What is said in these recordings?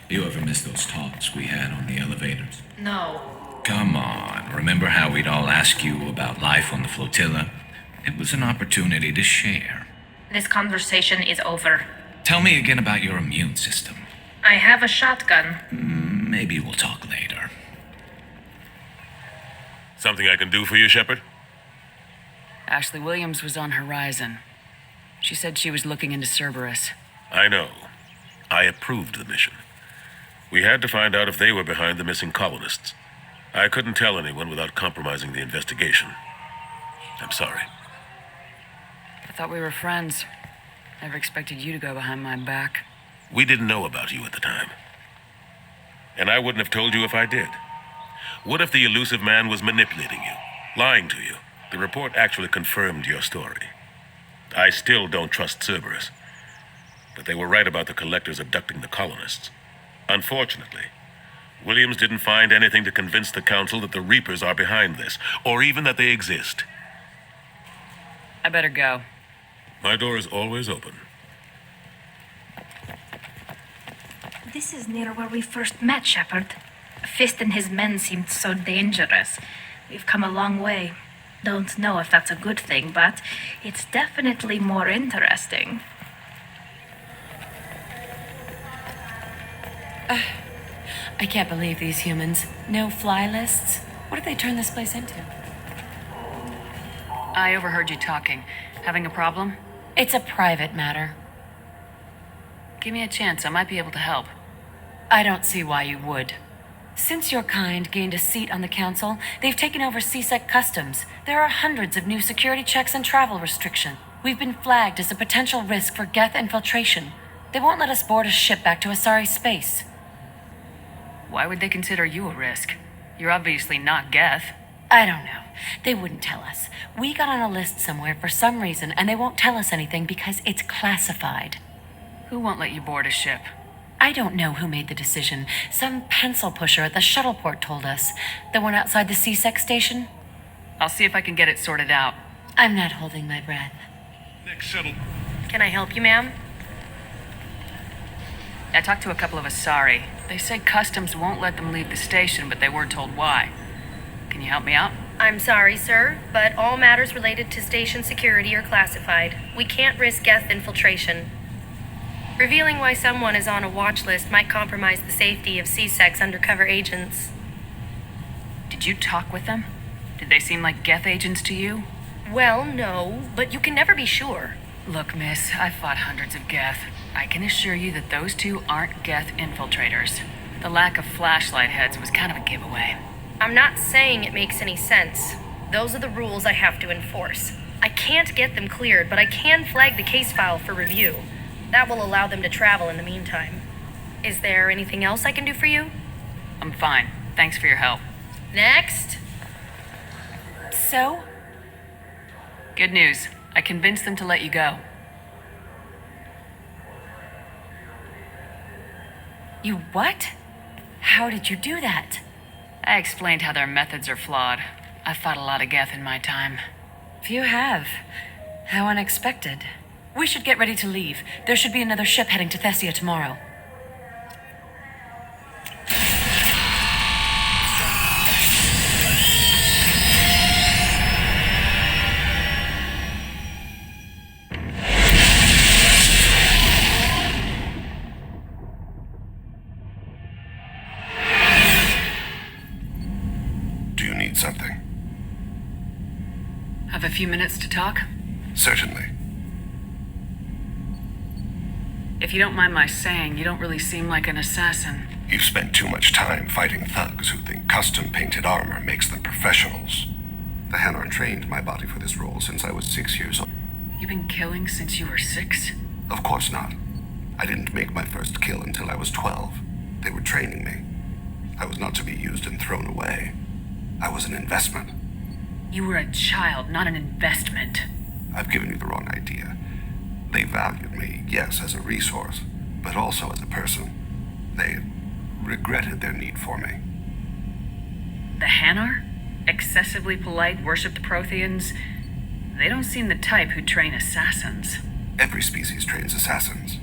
You ever miss those talks we had on the elevators? No. Come on, remember how we'd all ask you about life on the flotilla? It was an opportunity to share. This conversation is over. Tell me again about your immune system. I have a shotgun. Maybe we'll talk later. Something I can do for you, Shepard? Ashley Williams was on Horizon. She said she was looking into Cerberus. I know. I approved the mission. We had to find out if they were behind the missing colonists. I couldn't tell anyone without compromising the investigation. I'm sorry. I thought we were friends. Never expected you to go behind my back. We didn't know about you at the time. And I wouldn't have told you if I did. What if the elusive man was manipulating you, lying to you? The report actually confirmed your story. I still don't trust Cerberus. But they were right about the collectors abducting the colonists. Unfortunately, Williams didn't find anything to convince the Council that the Reapers are behind this, or even that they exist. I better go. My door is always open. This is near where we first met, Shepard. Fist and his men seemed so dangerous. We've come a long way. Don't know if that's a good thing, but it's definitely more interesting. I can't believe these humans. No fly lists? What did they turn this place into? I overheard you talking. Having a problem? It's a private matter. Give me a chance. I might be able to help. I don't see why you would. Since your kind gained a seat on the council, they've taken over CSEC customs. There are hundreds of new security checks and travel restrictions. We've been flagged as a potential risk for Geth infiltration. They won't let us board a ship back to Asari space. Why would they consider you a risk? You're obviously not Geth. I don't know. They wouldn't tell us. We got on a list somewhere for some reason, and they won't tell us anything because it's classified. Who won't let you board a ship? I don't know who made the decision. Some pencil pusher at the shuttle port told us. The one outside the CSEC station? I'll see if I can get it sorted out. I'm not holding my breath. Next shuttle. Can I help you, ma'am? I talked to a couple of Asari. They say customs won't let them leave the station, but they weren't told why. Can you help me out? I'm sorry, sir, but all matters related to station security are classified. We can't risk Geth infiltration. Revealing why someone is on a watch list might compromise the safety of CSEC's undercover agents. Did you talk with them? Did they seem like Geth agents to you? Well, no, but you can never be sure. Look, miss, I've fought hundreds of Geth. I can assure you that those two aren't Geth infiltrators. The lack of flashlight heads was kind of a giveaway. I'm not saying it makes any sense. Those are the rules I have to enforce. I can't get them cleared, but I can flag the case file for review. That will allow them to travel in the meantime. Is there anything else I can do for you? I'm fine. Thanks for your help. Next. So? Good news. I convinced them to let you go. You what? How did you do that? I explained how their methods are flawed. I've fought a lot of Geth in my time. You have. How unexpected. We should get ready to leave. There should be another ship heading to Thessia tomorrow. Do you need something? Have a few minutes to talk? Certainly. If you don't mind my saying, you don't really seem like an assassin. You've spent too much time fighting thugs who think custom-painted armor makes them professionals. The Hanar trained my body for this role since I was 6 years old. You've been killing since you were 6? Of course not. I didn't make my first kill until I was 12. They were training me. I was not to be used and thrown away. I was an investment. You were a child, not an investment. I've given you the wrong idea. They valued me, yes, as a resource, but also as a person. They regretted their need for me. The Hanar? Excessively polite, worshipped Protheans? They don't seem the type who train assassins. Every species trains assassins.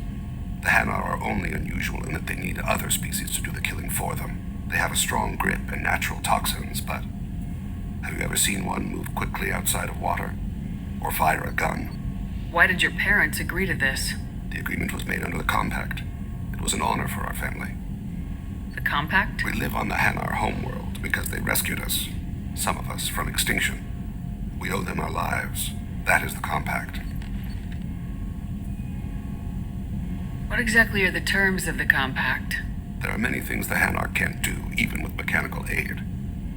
The Hanar are only unusual in that they need other species to do the killing for them. They have a strong grip and natural toxins, but have you ever seen one move quickly outside of water? Or fire a gun? Why did your parents agree to this? The agreement was made under the compact. It was an honor for our family. The compact? We live on the Hanar homeworld because they rescued us, some of us, from extinction. We owe them our lives. That is the compact. What exactly are the terms of the compact? There are many things the Hanar can't do, even with mechanical aid.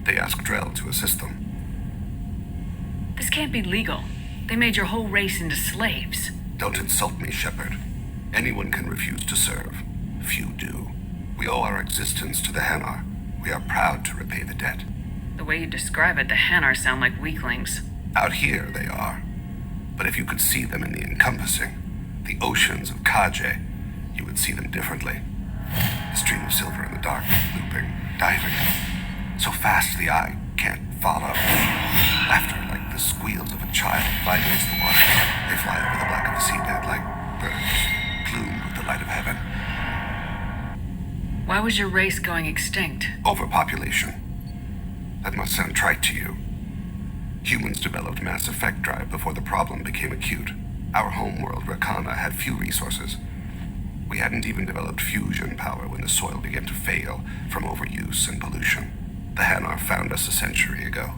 They ask Drell to assist them. This can't be legal. They made your whole race into slaves. Don't insult me, Shepard. Anyone can refuse to serve. Few do. We owe our existence to the Hanar. We are proud to repay the debt. The way you describe it, the Hanar sound like weaklings. Out here, they are. But if you could see them in the encompassing, the oceans of Kaje, you would see them differently. A stream of silver in the dark, looping, diving. So fast the eye can't follow. Laughter like the squeals of a child vibrates the water. They fly over the black of the seabed like birds, plumed with the light of heaven. Why was your race going extinct? Overpopulation. That must sound trite to you. Humans developed mass effect drive before the problem became acute. Our homeworld, Rakana, had few resources. We hadn't even developed fusion power when the soil began to fail from overuse and pollution. The Hanar found us a century ago.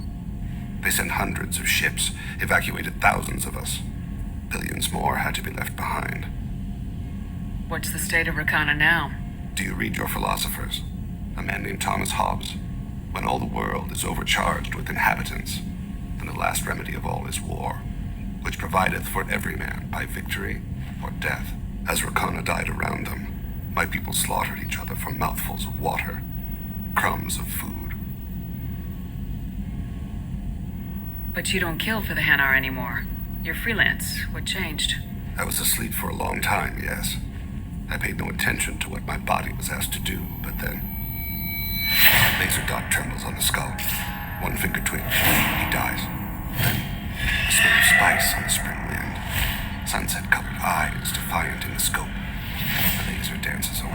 They sent hundreds of ships, evacuated thousands of us. Billions more had to be left behind. What's the state of Rakana now? Do you read your philosophers? A man named Thomas Hobbes. When all the world is overcharged with inhabitants, then the last remedy of all is war, which provideth for every man by victory or death. As Rakana died around them, my people slaughtered each other for mouthfuls of water, crumbs of food. But you don't kill for the Hanar anymore. You're freelance. What changed? I was asleep for a long time, yes. I paid no attention to what my body was asked to do, but then... a laser dot trembles on the skull. One finger twitch. He dies. Then, a smell of spice on the spring wind. Sunset-colored eyes defiant in the scope. The laser dances away.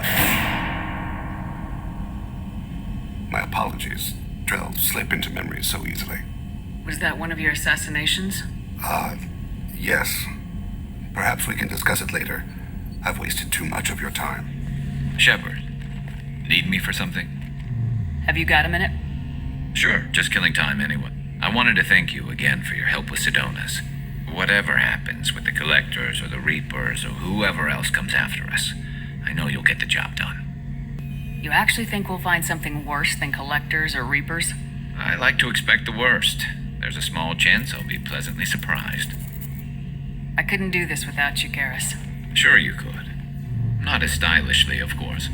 My apologies. Drell slip into memory so easily. Was that one of your assassinations? Yes. Perhaps we can discuss it later. I've wasted too much of your time. Shepard, need me for something? Have you got a minute? Sure, just killing time anyway. I wanted to thank you again for your help with Sedona's. Whatever happens with the Collectors or the Reapers or whoever else comes after us, I know you'll get the job done. You actually think we'll find something worse than Collectors or Reapers? I like to expect the worst. There's a small chance I'll be pleasantly surprised. I couldn't do this without you, Garrus. Sure you could. Not as stylishly, of course.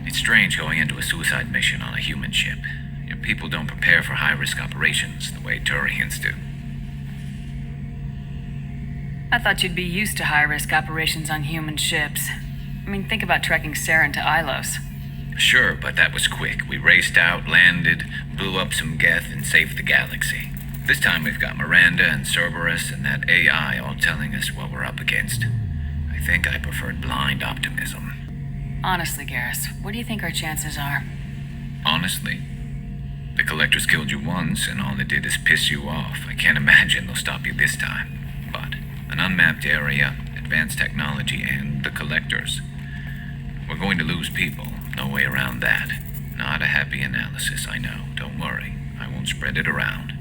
It's strange going into a suicide mission on a human ship. Your people don't prepare for high-risk operations the way Turians do. I thought you'd be used to high-risk operations on human ships. I mean, think about trekking Saren to Ilos. Sure, but that was quick. We raced out, landed, blew up some Geth, and saved the galaxy. This time we've got Miranda and Cerberus and that AI all telling us what we're up against. I think I preferred blind optimism. Honestly, Garrus, what do you think our chances are? Honestly, the Collectors killed you once, and all they did is piss you off. I can't imagine they'll stop you this time. But an unmapped area, advanced technology, and the Collectors. We're going to lose people. No way around that. Not a happy analysis, I know. Don't worry. I won't spread it around.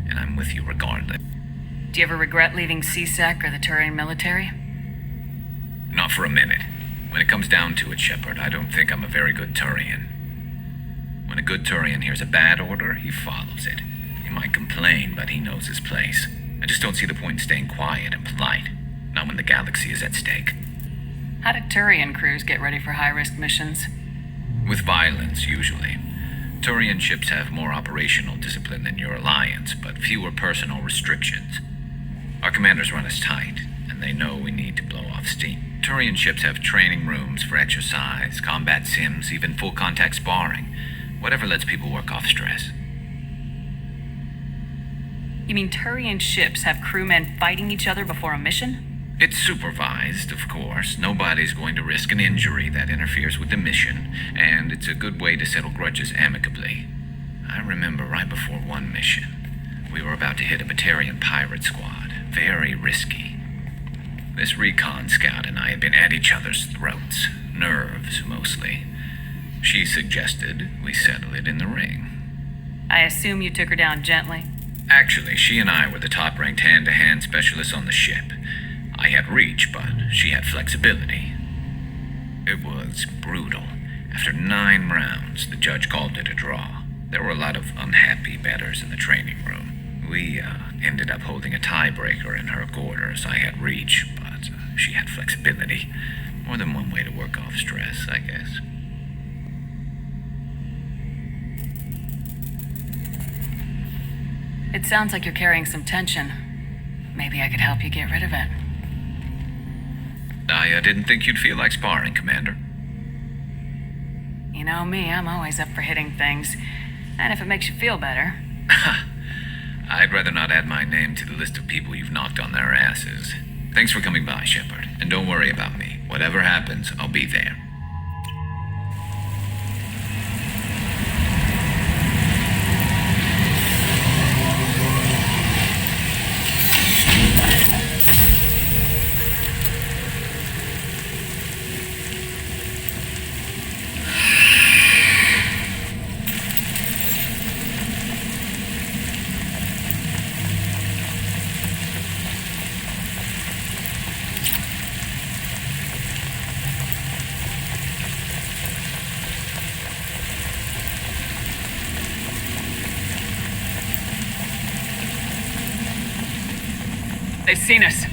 And I'm with you regardless. Do you ever regret leaving CSEC or the Turian military? Not for a minute. When it comes down to it, Shepard, I don't think I'm a very good Turian. When a good Turian hears a bad order, he follows it. He might complain, but he knows his place. I just don't see the point in staying quiet and polite. Not when the galaxy is at stake. How did Turian crews get ready for high-risk missions? With violence, usually. Turian ships have more operational discipline than your alliance, but fewer personal restrictions. Our commanders run us tight, and they know we need to blow off steam. Turian ships have training rooms for exercise, combat sims, even full-contact sparring. Whatever lets people work off stress. You mean Turian ships have crewmen fighting each other before a mission? It's supervised, of course. Nobody's going to risk an injury that interferes with the mission, and it's a good way to settle grudges amicably. I remember right before one mission, we were about to hit a Batarian pirate squad. Very risky. This recon scout and I had been at each other's throats. Nerves, mostly. She suggested we settle it in the ring. I assume you took her down gently? Actually, she and I were the top-ranked hand-to-hand specialists on the ship. I had reach, but she had flexibility. It was brutal. After 9 rounds, the judge called it a draw. There were a lot of unhappy bettors in the training room. We ended up holding a tiebreaker in her quarters. I had reach, but she had flexibility. More than one way to work off stress, I guess. It sounds like you're carrying some tension. Maybe I could help you get rid of it. I didn't think you'd feel like sparring, Commander. You know me, I'm always up for hitting things. And if it makes you feel better. I'd rather not add my name to the list of people you've knocked on their asses. Thanks for coming by, Shepard. And don't worry about me. Whatever happens, I'll be there. They've seen us.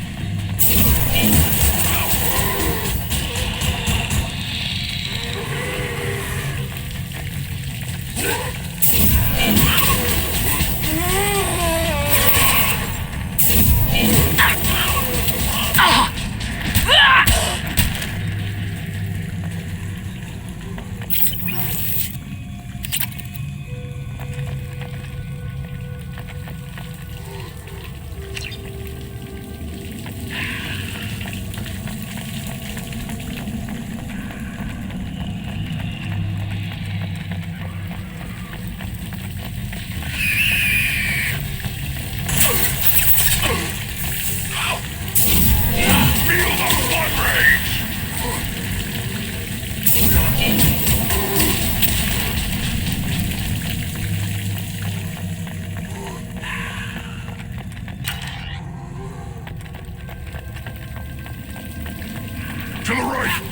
To the right!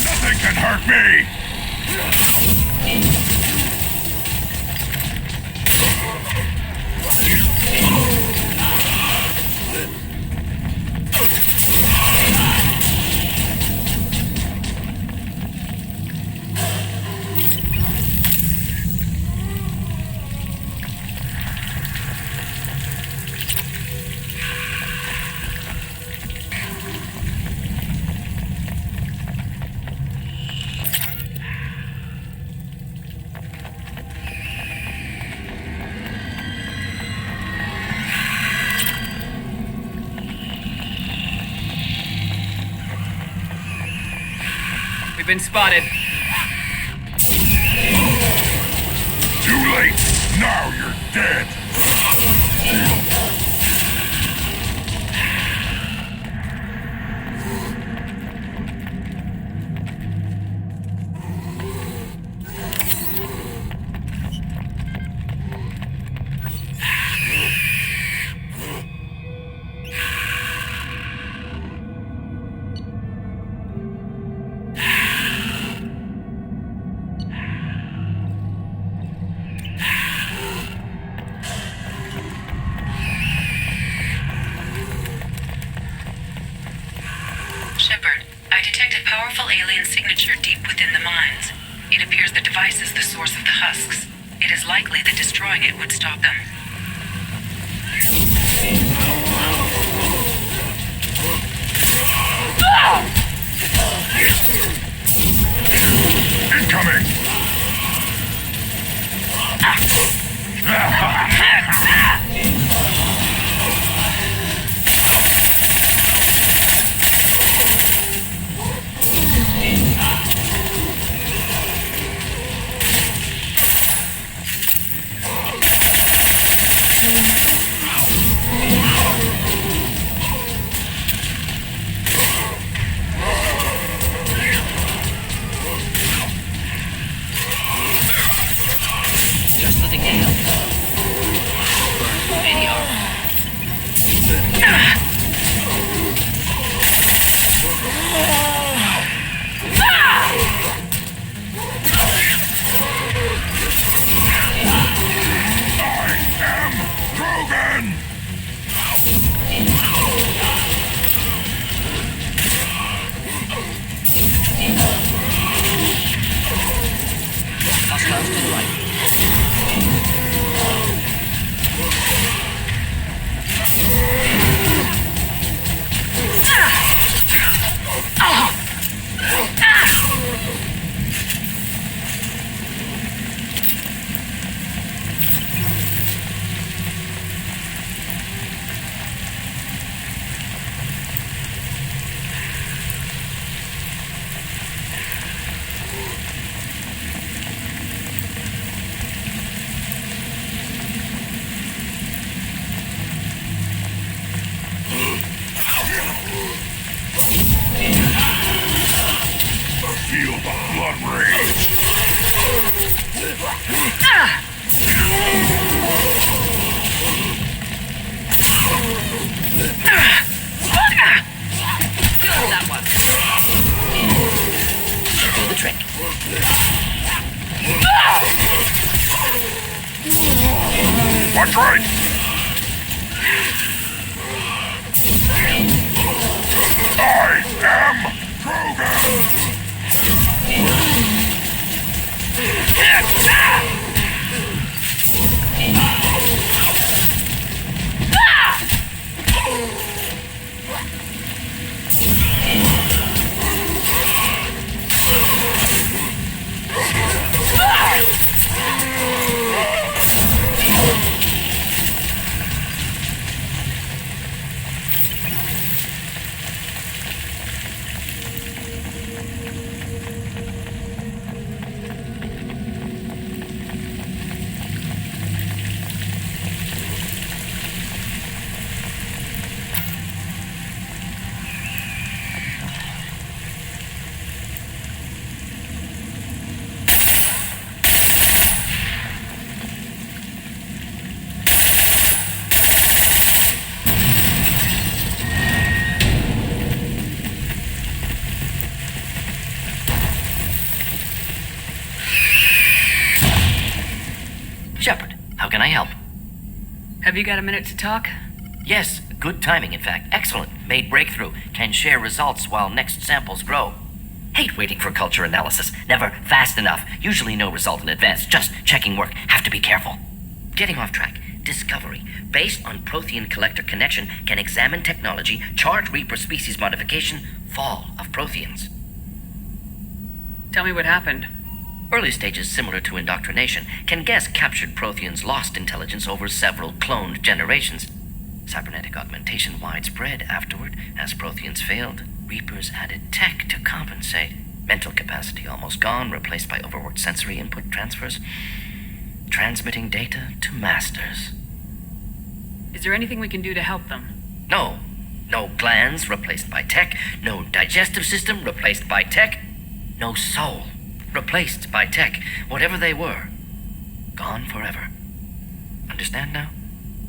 Nothing can hurt me! We've been spotted. Too late! Now you're dead! Shepard, I detect a powerful alien signature deep within the mines. It appears the device is the source of the husks. It is likely that destroying it would stop them. Incoming! Feel the blood rage. Kill that one. Do the trick. Watch right. I am Krogan. Shepard, how can I help? Have you got a minute to talk? Yes, good timing, in fact. Excellent. Made breakthrough. Can share results while next samples grow. Hate waiting for culture analysis. Never fast enough. Usually no result in advance. Just checking work. Have to be careful. Getting off track. Discovery. Based on Prothean collector connection, can examine technology, chart Reaper species modification, fall of Protheans. Tell me what happened. Early stages similar to indoctrination. Can guess captured Protheans lost intelligence over several cloned generations. Cybernetic augmentation widespread afterward. As Protheans failed, Reapers added tech to compensate. Mental capacity almost gone, replaced by overworked sensory input transfers. Transmitting data to masters. Is there anything we can do to help them? No. No glands replaced by tech. No digestive system replaced by tech. No soul replaced by tech. Whatever they were, gone forever. Understand now?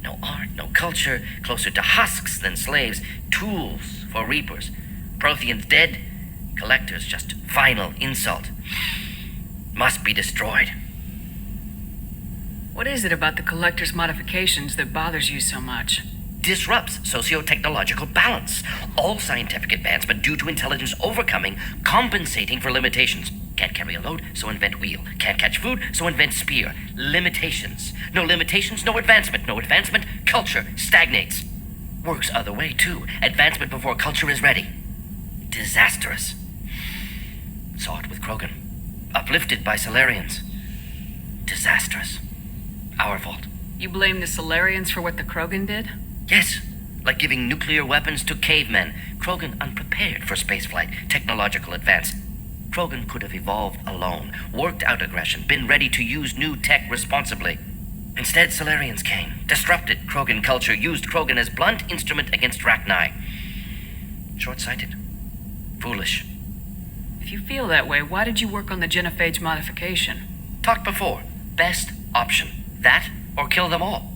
No art, no culture, closer to husks than slaves, tools for Reapers. Protheans dead, collectors just final insult. Must be destroyed. What is it about the Collector's modifications that bothers you so much? Disrupts socio-technological balance. All scientific advancement due to intelligence overcoming, compensating for limitations. Can't carry a load, so invent wheel. Can't catch food, so invent spear. Limitations. No limitations, no advancement. No advancement, culture stagnates. Works other way, too. Advancement before culture is ready. Disastrous. Saw it with Krogan. Uplifted by Solarians. Disastrous. Our fault. You blame the Solarians for what the Krogan did? Yes, like giving nuclear weapons to cavemen. Krogan unprepared for spaceflight, technological advance. Krogan could have evolved alone, worked out aggression, been ready to use new tech responsibly. Instead, Solarians came, disrupted Krogan culture, used Krogan as blunt instrument against Rachni. Short-sighted. Foolish. If you feel that way, why did you work on the genophage modification? Talked before. Best option. That or kill them all.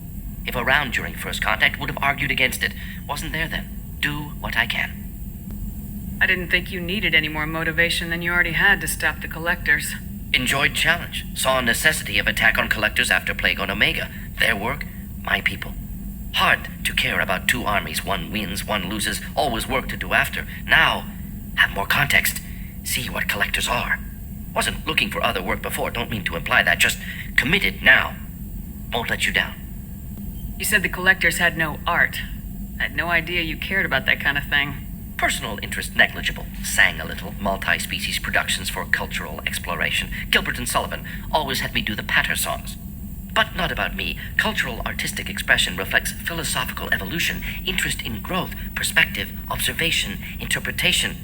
If around during first contact, would have argued against it. Wasn't there then. Do what I can. I didn't think you needed any more motivation than you already had to stop the Collectors. Enjoyed challenge. Saw necessity of attack on Collectors after Plague on Omega. Their work, my people. Hard to care about two armies. One wins, one loses. Always work to do after. Now, have more context. See what Collectors are. Wasn't looking for other work before. Don't mean to imply that. Just committed now. Won't let you down. You said the Collectors had no art. I had no idea you cared about that kind of thing. Personal interest negligible. Sang a little. Multi-species productions for cultural exploration. Gilbert and Sullivan always had me do the patter songs. But not about me. Cultural artistic expression reflects philosophical evolution, interest in growth, perspective, observation, interpretation.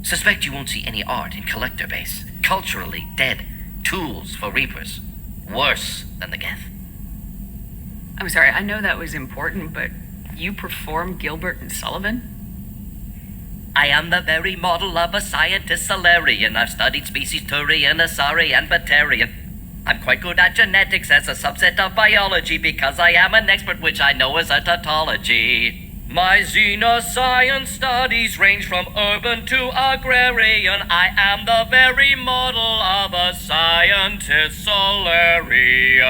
Suspect you won't see any art in Collector base. Culturally dead. Tools for Reapers. Worse than the Geth. I'm sorry, I know that was important, but you perform Gilbert and Sullivan? I am the very model of a scientist Solarian. I've studied species Turian, Asari, and Batarian. I'm quite good at genetics as a subset of biology because I am an expert, which I know is a tautology. My xenoscience studies range from urban to agrarian. I am the very model of a scientist Solarian.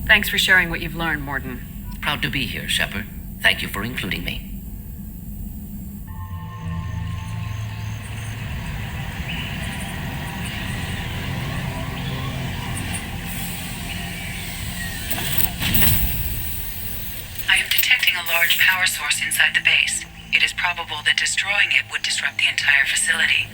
Thanks for sharing what you've learned, Morden. Proud to be here, Shepard. Thank you for including me. I am detecting a large power source inside the base. It is probable that destroying it would disrupt the entire facility.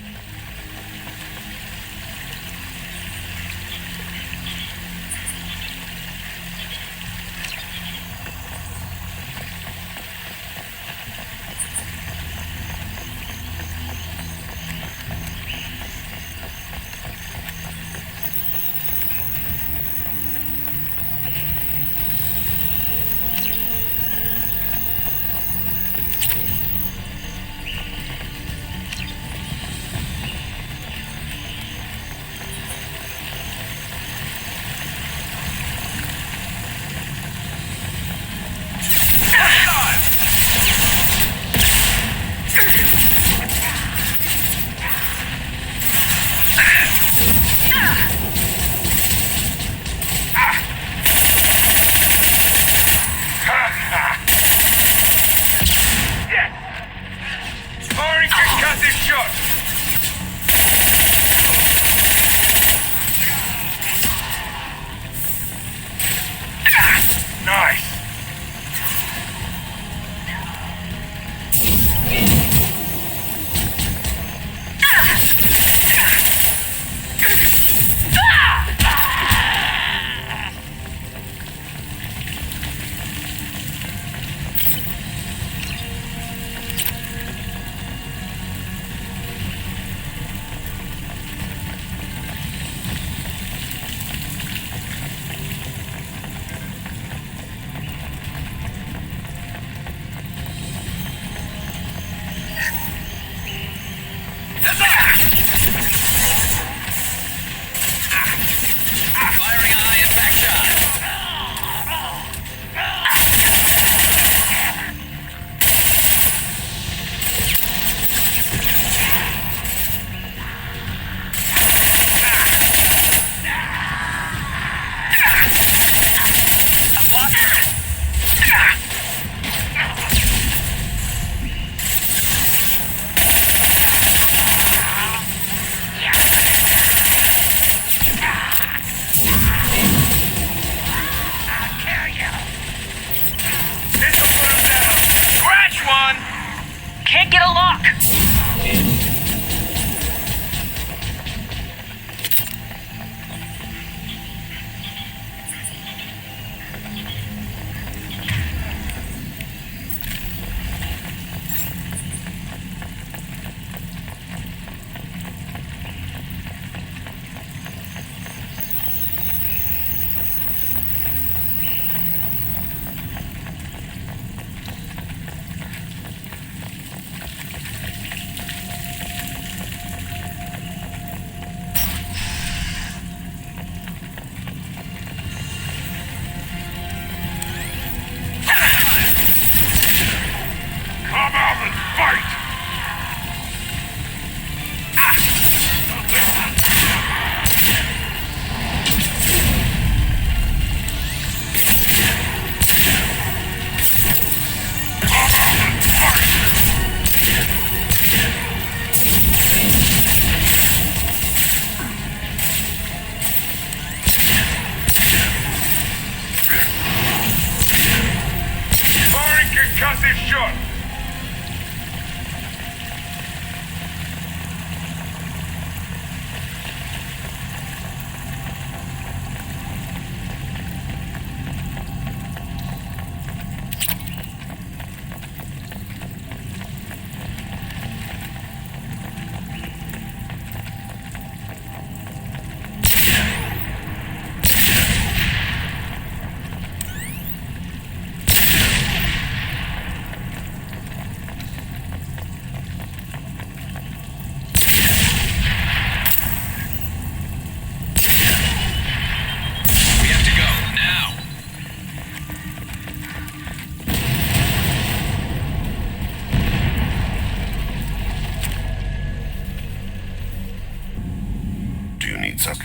need some,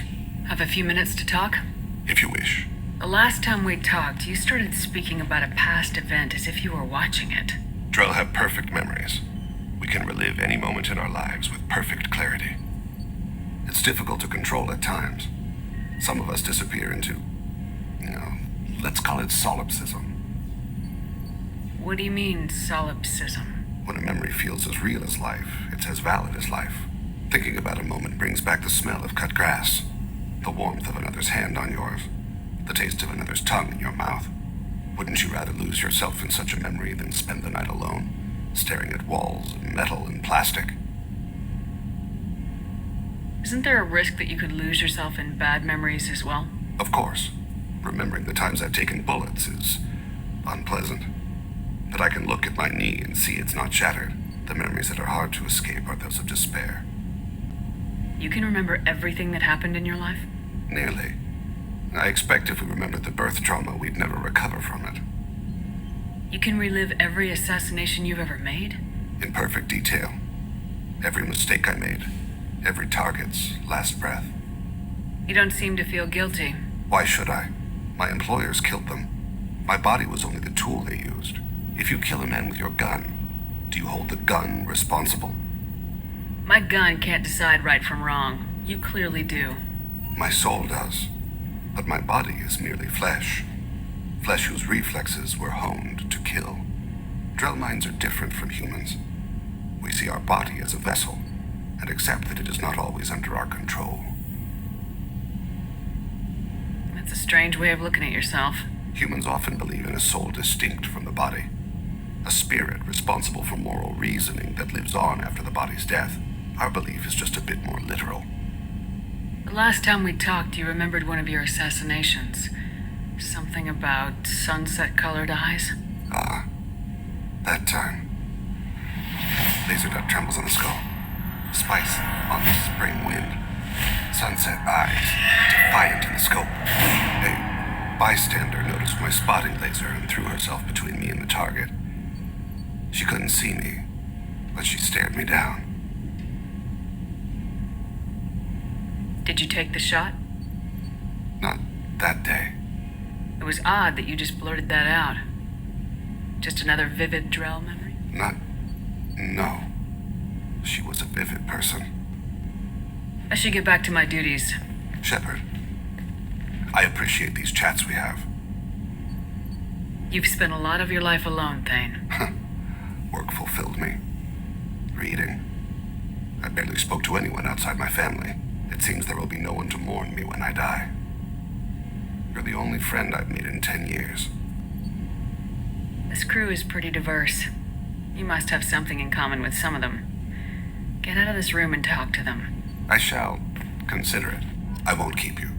Have a few minutes to talk? if you wish. The last time we talked, you started speaking about a past event as if you were watching it. Drell have perfect memories. We can relive any moment in our lives with perfect clarity. It's difficult to control at times. Some of us disappear into, let's call it solipsism. What do you mean, solipsism? When a memory feels as real as life, it's as valid as life. Thinking about a moment brings back the smell of cut grass, the warmth of another's hand on yours, the taste of another's tongue in your mouth. Wouldn't you rather lose yourself in such a memory than spend the night alone, staring at walls of metal and plastic? Isn't there a risk that you could lose yourself in bad memories as well? Of course. Remembering the times I've taken bullets is unpleasant. But I can look at my knee and see it's not shattered. The memories that are hard to escape are those of despair. You can remember everything that happened in your life? Nearly. I expect if we remembered the birth trauma, we'd never recover from it. You can relive every assassination you've ever made? In perfect detail. Every mistake I made. Every target's last breath. You don't seem to feel guilty. Why should I? My employers killed them. My body was only the tool they used. If you kill a man with your gun, do you hold the gun responsible? My gun can't decide right from wrong. You clearly do. My soul does. But my body is merely flesh. Flesh whose reflexes were honed to kill. Drell minds are different from humans. We see our body as a vessel, and accept that it is not always under our control. That's a strange way of looking at yourself. Humans often believe in a soul distinct from the body. A spirit responsible for moral reasoning that lives on after the body's death. Our belief is just a bit more literal. The last time we talked, you remembered one of your assassinations. Something about sunset-colored eyes? Ah, that time. Laser dot trembles on the skull. Spice on the spring wind. Sunset eyes, defiant in the scope. A bystander noticed my spotting laser and threw herself between me and the target. She couldn't see me, but she stared me down. Did you take the shot? Not that day. It was odd that you just blurted that out. Just another vivid Drell memory? No. She was a vivid person. I should get back to my duties. Shepard, I appreciate these chats we have. You've spent a lot of your life alone, Thane. Work fulfilled me. Reading. I barely spoke to anyone outside my family. It seems there will be no one to mourn me when I die. You're the only friend I've made in 10 years. This crew is pretty diverse. You must have something in common with some of them. Get out of this room and talk to them. I shall consider it. I won't keep you.